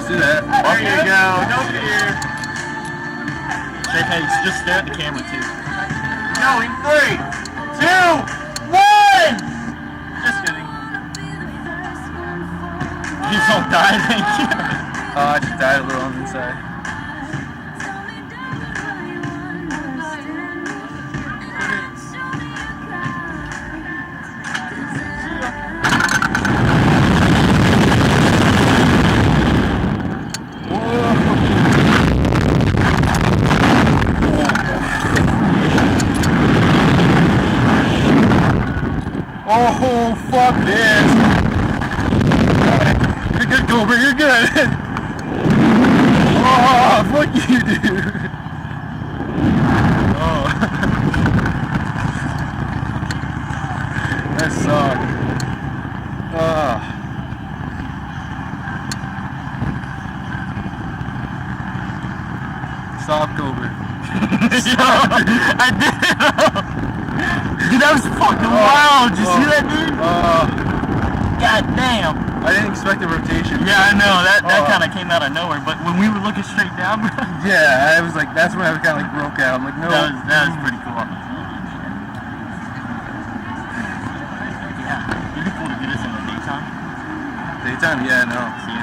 Let's do that. There you go. No fear. Hey, just stare at the camera too. No, in 3, 2, 1. Just kidding. You don't die, thank you. I just died a little on the inside. Oh, fuck this. You're good, Cobra, you're good. Oh, fuck you, dude. Oh. That sucked. Stop, Cobra. I did it. Dude, that was fucking wild. Did you see that, dude? God damn. I didn't expect the rotation. Yeah, I know. That kind of came out of nowhere. But when we were looking straight down, bro. Yeah, I was like, that's when I kind of like broke out. I'm like, no. That was pretty cool. Yeah. It'd be cool to do this in the daytime. Daytime? Yeah, no. See